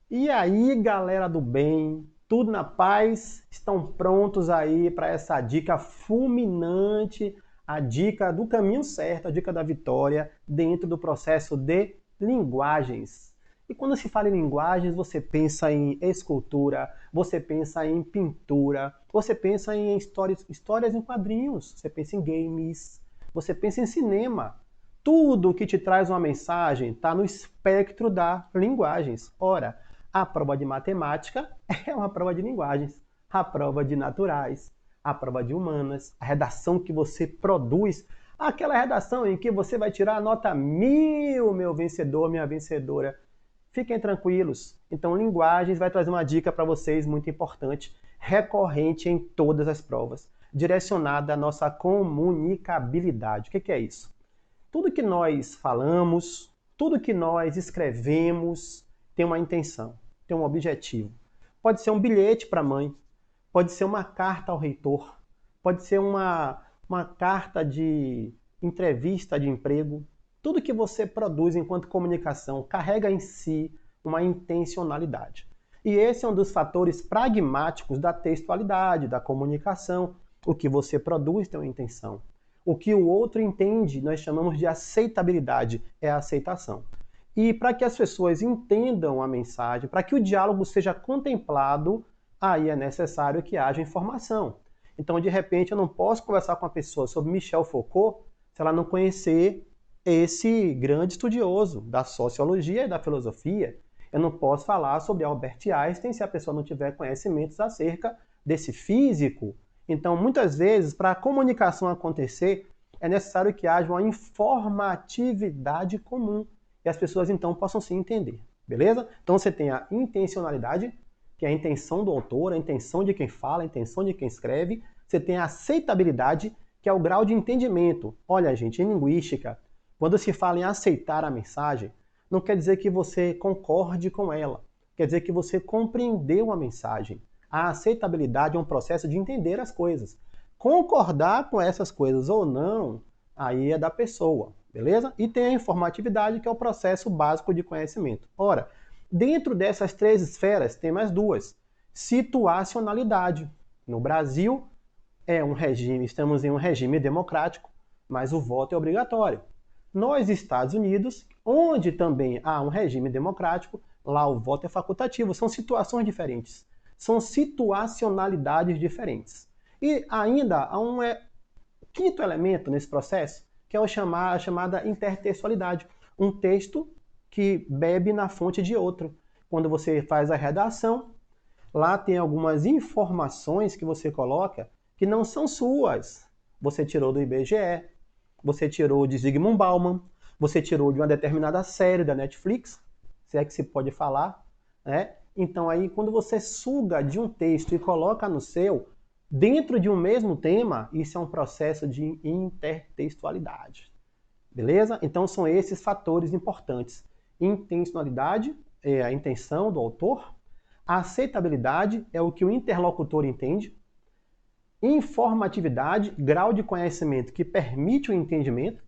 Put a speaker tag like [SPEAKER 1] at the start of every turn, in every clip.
[SPEAKER 1] E aí, galera do bem, tudo na paz? Estão prontos aí para essa dica fulminante, a dica do caminho certo, a dica da vitória dentro do processo de linguagens. E quando se fala em linguagens, você pensa em escultura, você pensa em pintura, você pensa em histórias em quadrinhos, você pensa em games, você pensa em cinema. Tudo que te traz uma mensagem está no espectro das linguagens. Ora, a prova de matemática é uma prova de linguagens, a prova de naturais, a prova de humanas, a redação que você produz, aquela redação em que você vai tirar a nota 1000, meu vencedor, minha vencedora. Fiquem tranquilos. Então, linguagens vai trazer uma dica para vocês muito importante, recorrente em todas as provas, direcionada à nossa comunicabilidade. O que é isso? Tudo que nós falamos, tudo que nós escrevemos tem uma intenção, tem um objetivo. Pode ser um bilhete para a mãe, pode ser uma carta ao reitor, pode ser uma carta de entrevista de emprego. Tudo que você produz enquanto comunicação carrega em si uma intencionalidade. E esse é um dos fatores pragmáticos da textualidade, da comunicação. O que você produz tem uma intenção. O que o outro entende, nós chamamos de aceitabilidade, é a aceitação. E para que as pessoas entendam a mensagem, para que o diálogo seja contemplado, aí é necessário que haja informação. Então, de repente, eu não posso conversar com uma pessoa sobre Michel Foucault se ela não conhecer esse grande estudioso da sociologia e da filosofia. Eu não posso falar sobre Albert Einstein se a pessoa não tiver conhecimentos acerca desse físico. Então, muitas vezes, para a comunicação acontecer, é necessário que haja uma informatividade comum e as pessoas então possam se entender, beleza? Então você tem a intencionalidade, que é a intenção do autor, a intenção de quem fala, a intenção de quem escreve. Você tem a aceitabilidade, que é o grau de entendimento. Olha, gente, em linguística, quando se fala em aceitar a mensagem, não quer dizer que você concorde com ela, quer dizer que você compreendeu a mensagem. A aceitabilidade é um processo de entender as coisas. Concordar com essas coisas ou não, aí é da pessoa, beleza? E tem a informatividade, que é o processo básico de conhecimento. Ora, dentro dessas três esferas, tem mais duas. Situacionalidade. No Brasil, estamos em um regime democrático, mas o voto é obrigatório. Nos Estados Unidos, onde também há um regime democrático, lá o voto é facultativo. São situações diferentes. São situacionalidades diferentes. E ainda há um quinto elemento nesse processo, que é a chamada intertextualidade. Um texto que bebe na fonte de outro. Quando você faz a redação, lá tem algumas informações que você coloca que não são suas. Você tirou do IBGE, você tirou de Zygmunt Bauman, você tirou de uma determinada série da Netflix, se é que se pode falar, né? Então aí quando você suga de um texto e coloca no seu, dentro de um mesmo tema, isso é um processo de intertextualidade. Beleza? Então são esses fatores importantes. Intencionalidade é a intenção do autor, a aceitabilidade é o que o interlocutor entende, informatividade, grau de conhecimento que permite o entendimento,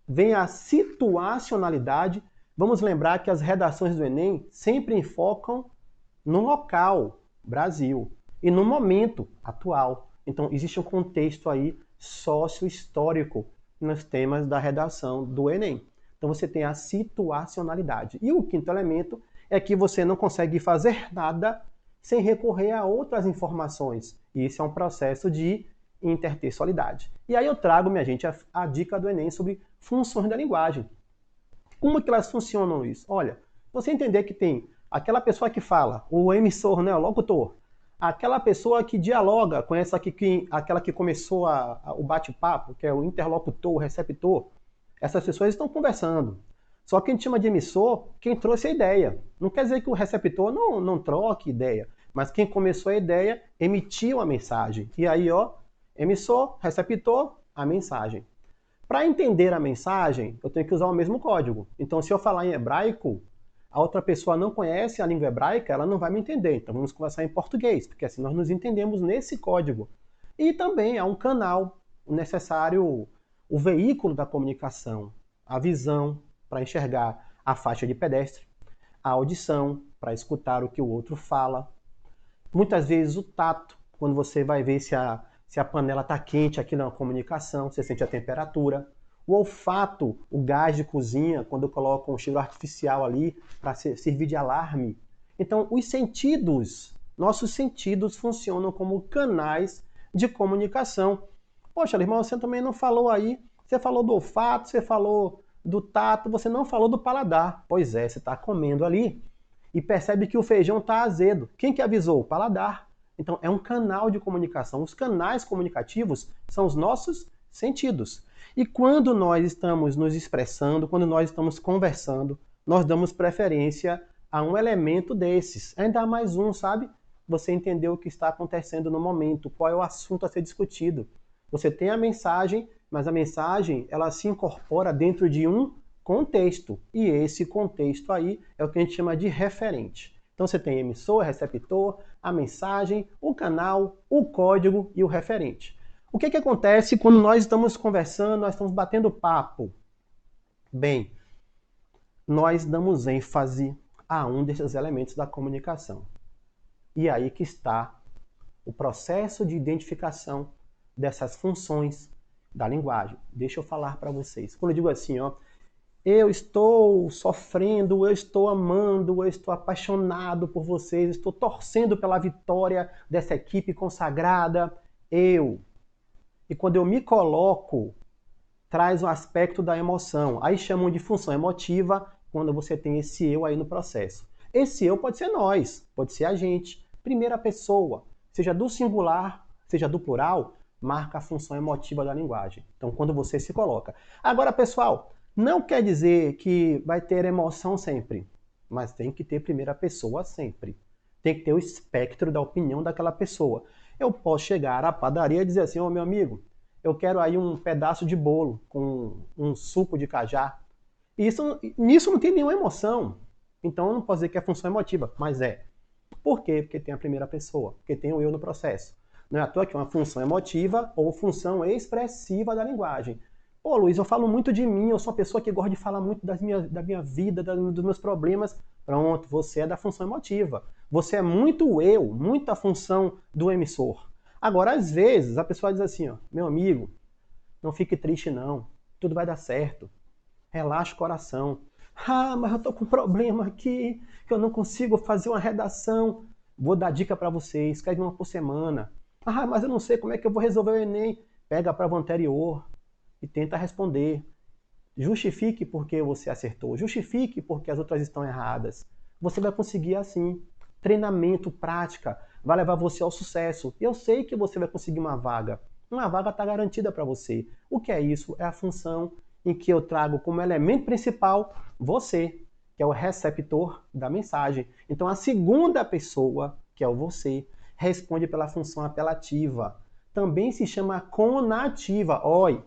[SPEAKER 1] vem a situacionalidade. Vamos lembrar que as redações do Enem sempre enfocam no local, Brasil, e no momento atual. Então, existe um contexto aí sócio-histórico nos temas da redação do Enem. Então, você tem a situacionalidade. E o quinto elemento é que você não consegue fazer nada sem recorrer a outras informações. E isso é um processo de intertextualidade. E aí eu trago, minha gente, a dica do Enem sobre funções da linguagem. Como que elas funcionam isso? Olha, você entender que tem aquela pessoa que fala, o emissor, né, o locutor, aquela pessoa que dialoga com aquela que começou o bate-papo, que é o interlocutor, o receptor, essas pessoas estão conversando. Só que a gente chama de emissor quem trouxe a ideia. Não quer dizer que o receptor não troque ideia, mas quem começou a ideia emitiu a mensagem. E aí, ó, emissor, receptor, a mensagem. Para entender a mensagem, eu tenho que usar o mesmo código. Então, se eu falar em hebraico, a outra pessoa não conhece a língua hebraica, ela não vai me entender. Então, vamos conversar em português, porque assim nós nos entendemos nesse código. E também há um canal necessário, o veículo da comunicação, a visão para enxergar a faixa de pedestre, A audição, para escutar o que o outro fala. Muitas vezes o tato, quando você vai ver se a panela está quente aqui na comunicação, você sente a temperatura. O olfato, o gás de cozinha, quando colocam um cheiro artificial ali para servir de alarme. Então, os sentidos, nossos sentidos funcionam como canais de comunicação. Poxa, irmão, você também não falou aí, você falou do olfato, você falou do tato, você não falou do paladar. Pois é, você está comendo ali e percebe que o feijão está azedo. Quem que avisou? O paladar. Então, é um canal de comunicação. Os canais comunicativos são os nossos sentidos. E quando nós estamos nos expressando, quando nós estamos conversando, nós damos preferência a um elemento desses. Ainda mais um, sabe? Você entendeu o que está acontecendo no momento, qual é o assunto a ser discutido. Você tem a mensagem, mas a mensagem ela se incorpora dentro de um contexto. E esse contexto aí é o que a gente chama de referente. Então você tem emissor, receptor, a mensagem, o canal, o código e o referente. O que acontece quando nós estamos conversando, nós estamos batendo papo? Bem, nós damos ênfase a um desses elementos da comunicação. E aí que está o processo de identificação dessas funções da linguagem. Deixa eu falar para vocês. Quando eu digo assim, ó, eu estou sofrendo, eu estou amando, eu estou apaixonado por vocês, estou torcendo pela vitória dessa equipe consagrada, E quando eu me coloco, traz um aspecto da emoção. Aí chamam de função emotiva quando você tem esse eu aí no processo. Esse eu pode ser nós, pode ser a gente, primeira pessoa, seja do singular, seja do plural, marca a função emotiva da linguagem. Então, quando você se coloca. Agora, pessoal, não quer dizer que vai ter emoção sempre, mas tem que ter primeira pessoa sempre. Tem que ter o espectro da opinião daquela pessoa. Eu posso chegar à padaria e dizer assim, ô meu amigo, eu quero aí um pedaço de bolo com um suco de cajá. E nisso não tem nenhuma emoção. Então eu não posso dizer que é função emotiva, mas é. Por quê? Porque tem a primeira pessoa, porque tem o eu no processo. Não é à toa que é uma função emotiva ou função expressiva da linguagem. Pô, Luiz, eu falo muito de mim, eu sou uma pessoa que gosta de falar muito da minha vida, dos meus problemas. Pronto, você é da função emotiva. Você é muito eu, muita função do emissor. Agora, às vezes, a pessoa diz assim, ó, meu amigo, não fique triste não, tudo vai dar certo. Relaxa o coração. Ah, mas eu tô com um problema aqui, que eu não consigo fazer uma redação. Vou dar dica para vocês, escreve uma por semana. Ah, mas eu não sei como é que eu vou resolver o Enem. Pega a prova anterior e tenta responder. Justifique porque você acertou, justifique porque as outras estão erradas. Você vai conseguir assim. Treinamento, prática, vai levar você ao sucesso. Eu sei que você vai conseguir uma vaga. Uma vaga está garantida para você. O que é isso? É a função em que eu trago como elemento principal você, que é o receptor da mensagem. Então a segunda pessoa, que é o você, responde pela função apelativa. Também se chama conativa. Oi,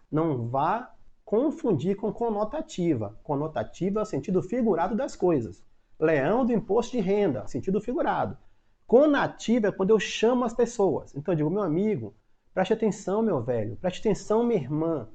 [SPEAKER 1] não vá confundir com conotativa. Conotativa é o sentido figurado das coisas. Leão do imposto de renda, sentido figurado. Conativa é quando eu chamo as pessoas. Então eu digo, meu amigo, preste atenção, meu velho, preste atenção, minha irmã.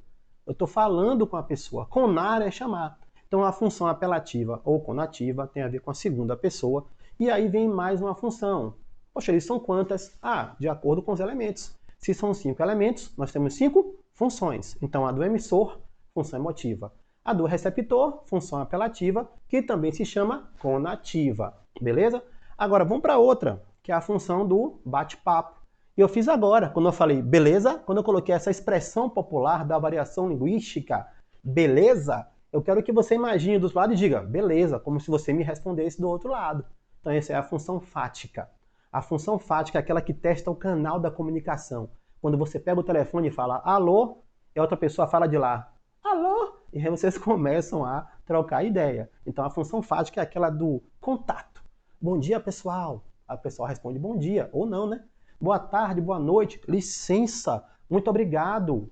[SPEAKER 1] Eu estou falando com a pessoa. Conar é chamar. Então a função apelativa ou conativa tem a ver com a segunda pessoa. E aí vem mais uma função. Poxa, eles são quantas? Ah, de acordo com os elementos. Se são 5 elementos, nós temos 5 funções. Então a do emissor, função emotiva. A do receptor, função apelativa, que também se chama conativa. Beleza? Agora vamos para outra, que é a função do bate-papo. E eu fiz agora, quando eu falei beleza, quando eu coloquei essa expressão popular da variação linguística, beleza, eu quero que você imagine do outro lado e diga beleza, como se você me respondesse do outro lado. Então essa é a função fática. A função fática é aquela que testa o canal da comunicação. Quando você pega o telefone e fala alô, e a outra pessoa fala de lá, alô, e aí vocês começam a trocar ideia. Então a função fática é aquela do contato. Bom dia, pessoal. A pessoa responde bom dia, ou não, né? Boa tarde, boa noite, licença, muito obrigado.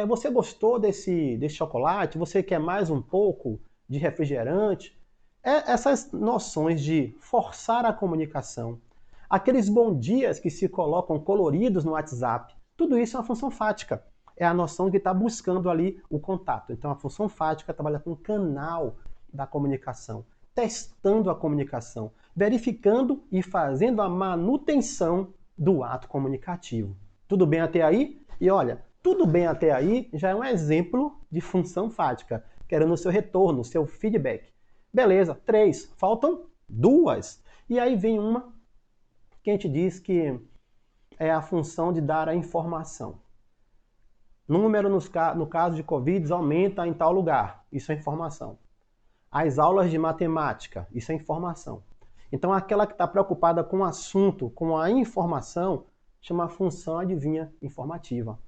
[SPEAKER 1] Você gostou desse chocolate? Você quer mais um pouco de refrigerante? Essas noções de forçar a comunicação. Aqueles bom dias que se colocam coloridos no WhatsApp. Tudo isso é uma função fática. É a noção de estar buscando ali o contato. Então a função fática trabalha com o canal da comunicação. testando a comunicação, verificando e fazendo a manutenção do ato comunicativo. Tudo bem até aí? E olha, tudo bem até aí já é um exemplo de função fática, querendo o seu retorno, o seu feedback. Beleza, 3. Faltam 2. E aí vem uma que a gente diz que é a função de dar a informação. Número no caso de Covid aumenta em tal lugar. Isso é informação. As aulas de matemática, isso é informação. Então, aquela que está preocupada com o assunto, com a informação, chama função, adivinha, informativa.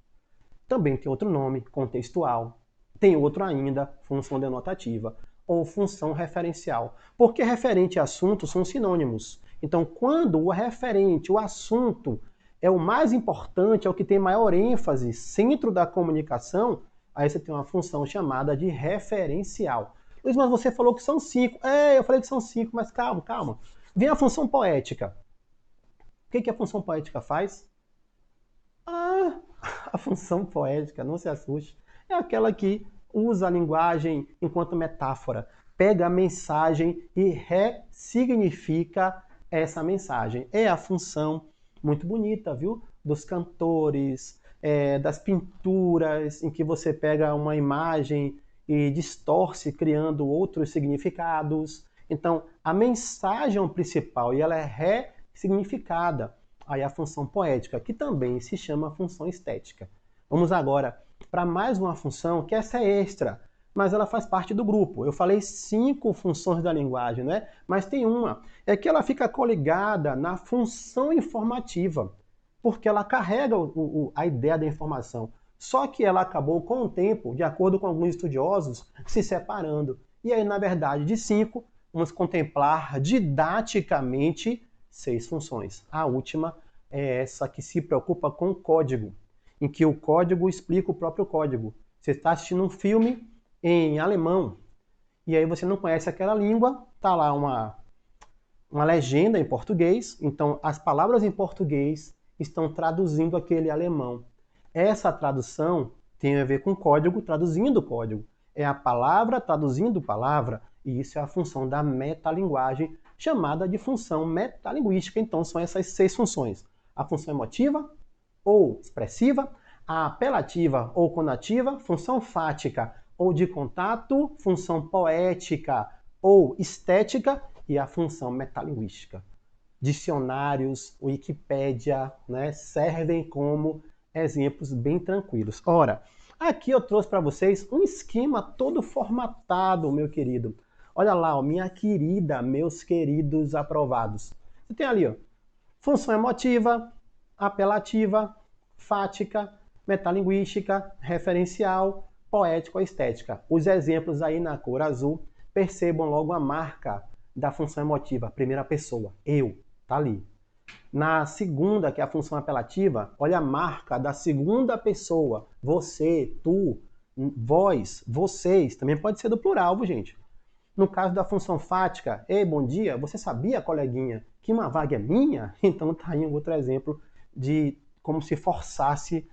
[SPEAKER 1] Também tem outro nome, contextual. Tem outro ainda, função denotativa, ou função referencial. Porque referente e assunto são sinônimos. Então, quando o referente, o assunto, é o mais importante, é o que tem maior ênfase, centro da comunicação, aí você tem uma função chamada de referencial. Luiz, mas você falou que são 5. Eu falei que são 5, mas calma. Vem a função poética. O que a função poética faz? A função poética, não se assuste, é aquela que usa a linguagem enquanto metáfora. Pega a mensagem e ressignifica essa mensagem. É a função muito bonita, viu? Dos cantores, das pinturas, em que você pega uma imagem e distorce, criando outros significados. Então, a mensagem é o principal e ela é ressignificada. Aí a função poética, que também se chama função estética. Vamos agora para mais uma função, que essa é extra, mas ela faz parte do grupo. Eu falei 5 funções da linguagem, né? Mas tem uma, é que ela fica coligada na função informativa, porque ela carrega a ideia da informação. Só que ela acabou com o tempo, de acordo com alguns estudiosos, se separando. E aí, na verdade, de 5, vamos contemplar didaticamente 6 funções. A última é essa que se preocupa com o código, em que o código explica o próprio código. Você está assistindo um filme em alemão, e aí você não conhece aquela língua, está lá uma legenda em português, então as palavras em português estão traduzindo aquele alemão. Essa tradução tem a ver com código, traduzindo código. É a palavra traduzindo palavra, e isso é a função da metalinguagem, chamada de função metalinguística. Então são essas 6 funções. A função emotiva ou expressiva, a apelativa ou conativa, função fática ou de contato, função poética ou estética e a função metalinguística. Dicionários, Wikipédia, né, servem como exemplos bem tranquilos. Ora, aqui eu trouxe para vocês um esquema todo formatado, meu querido. Olha lá, ó, minha querida, meus queridos aprovados. Você tem ali, ó, função emotiva, apelativa, fática, metalinguística, referencial, poética ou estética. Os exemplos aí na cor azul, percebam logo a marca da função emotiva, primeira pessoa, eu, tá ali. Na segunda, que é a função apelativa, olha a marca da segunda pessoa, você, tu, vós, vocês, também pode ser do plural, gente. No caso da função fática, ei, bom dia, você sabia, coleguinha, que uma vaga é minha? Então tá aí um outro exemplo de como se forçasse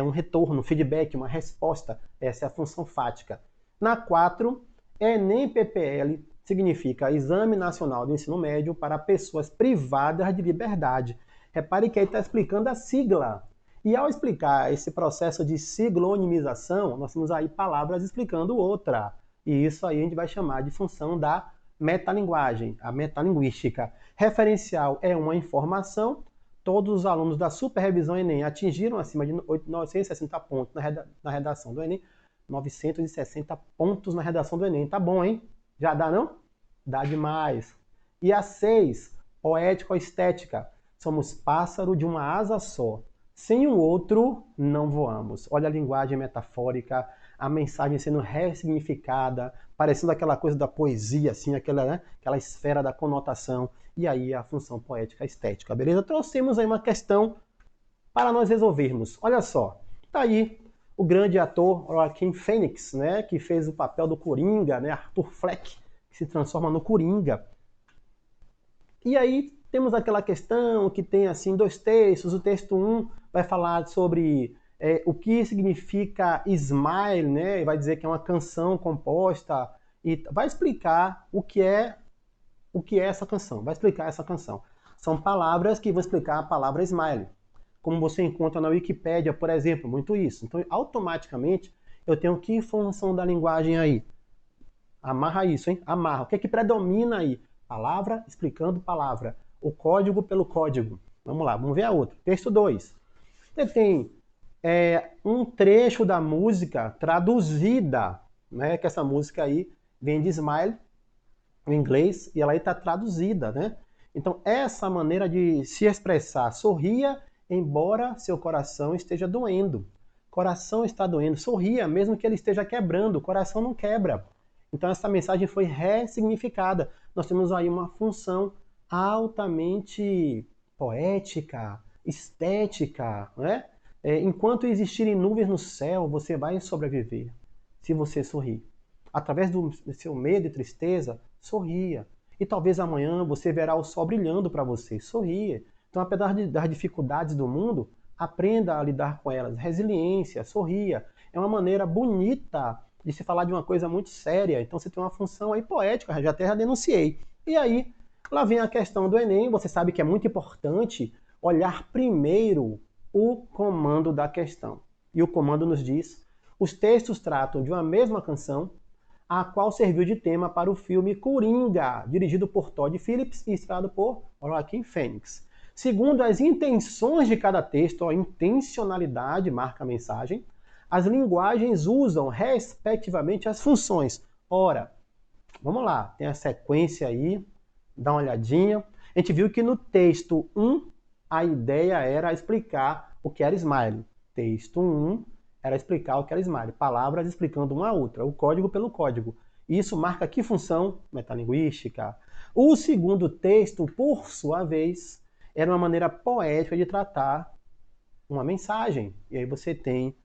[SPEAKER 1] um retorno, um feedback, uma resposta. Essa é a função fática. Na 4, Enem PPL significa Exame Nacional do Ensino Médio para pessoas privadas de liberdade. Repare que aí está explicando a sigla. E ao explicar esse processo de siglonimização, nós temos aí palavras explicando outra. E isso aí a gente vai chamar de função da metalinguagem, a metalinguística. Referencial é uma informação. Todos os alunos da Superrevisão Enem atingiram acima de 960 pontos na redação do Enem. 960 pontos na redação do Enem. Tá bom, hein? Já dá, não? Dá demais. E a 6, poética ou estética. Somos pássaro de uma asa só. Sem o outro, não voamos. Olha a linguagem metafórica, a mensagem sendo ressignificada, parecendo aquela coisa da poesia, assim, aquela esfera da conotação. E aí a função poética estética, beleza? Trouxemos aí uma questão para nós resolvermos. Olha só, tá aí o grande ator Joaquin Phoenix, né, que fez o papel do Coringa, né, Arthur Fleck, que se transforma no Coringa. E aí temos aquela questão que tem assim 2 textos. O texto 1 vai falar sobre o que significa Smile, né? Vai dizer que é uma canção composta e vai explicar o que é o que é essa canção, vai explicar essa canção. São palavras que vão explicar a palavra smile. Como você encontra na Wikipédia, por exemplo, muito isso. Então, automaticamente, eu tenho que informação da linguagem aí? Amarra isso, hein? Amarra. O que é que predomina aí? Palavra explicando palavra. O código pelo código. Vamos lá, vamos ver a outra. Texto 2. Você tem um trecho da música traduzida, né? Que essa música aí vem de Smile, em inglês, e ela aí está traduzida, né? Então, essa maneira de se expressar, sorria, embora seu coração esteja doendo. Coração está doendo, sorria, mesmo que ele esteja quebrando, o coração não quebra. Então, essa mensagem foi ressignificada. Nós temos aí uma função altamente poética, estética, né? Enquanto existirem nuvens no céu, você vai sobreviver, se você sorrir. Através do seu medo e tristeza, sorria. E talvez amanhã você verá o sol brilhando para você. Sorria. Então, apesar das dificuldades do mundo, aprenda a lidar com elas. Resiliência, sorria. É uma maneira bonita de se falar de uma coisa muito séria. Então, você tem uma função aí poética, já até já denunciei. E aí, lá vem a questão do Enem. Você sabe que é muito importante olhar primeiro o comando da questão. E o comando nos diz: os textos tratam de uma mesma canção, a qual serviu de tema para o filme Coringa, dirigido por Todd Phillips e estrelado por Joaquin Phoenix. Segundo as intenções de cada texto, a intencionalidade marca a mensagem, as linguagens usam, respectivamente, as funções. Ora, vamos lá, tem a sequência aí, dá uma olhadinha. A gente viu que no texto 1, a ideia era explicar o que era smile. Texto 1 era explicar o que era smile. Palavras explicando uma a outra, o código pelo código. Isso marca que função? Metalinguística. O segundo texto, por sua vez, era uma maneira poética de tratar uma mensagem. E aí você tem,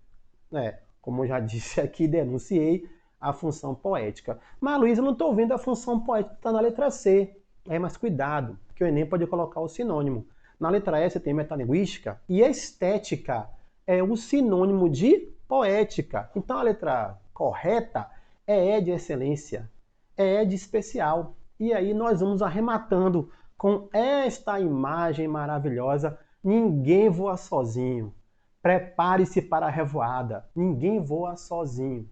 [SPEAKER 1] como eu já disse aqui, denunciei, a função poética. Mas, Luiz, eu não estou vendo a função poética, está na letra C. Mas cuidado, que o Enem pode colocar o sinônimo. Na letra E você tem metalinguística e estética é o sinônimo de poética. Então a letra correta é de excelência, é de especial. E aí nós vamos arrematando com esta imagem maravilhosa. Ninguém voa sozinho. Prepare-se para a revoada. Ninguém voa sozinho.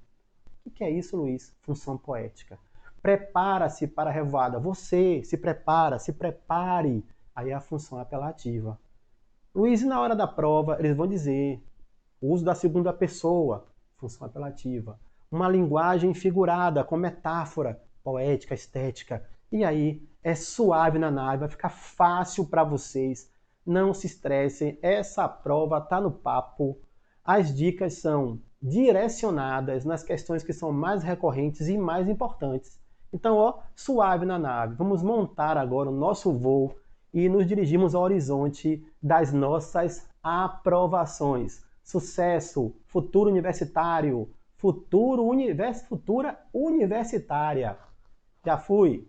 [SPEAKER 1] O que é isso, Luiz? Função poética. Prepara-se para a revoada. Você se prepara, se prepare. Aí é a função apelativa. Luiz, e na hora da prova, eles vão dizer o uso da segunda pessoa, função apelativa. Uma linguagem figurada, com metáfora, poética, estética. E aí, é suave na nave, vai ficar fácil para vocês. Não se estressem, essa prova está no papo. As dicas são direcionadas nas questões que são mais recorrentes e mais importantes. Então, suave na nave. Vamos montar agora o nosso voo e nos dirigimos ao horizonte das nossas aprovações. Sucesso, futuro universitário, futura universitária. Já fui.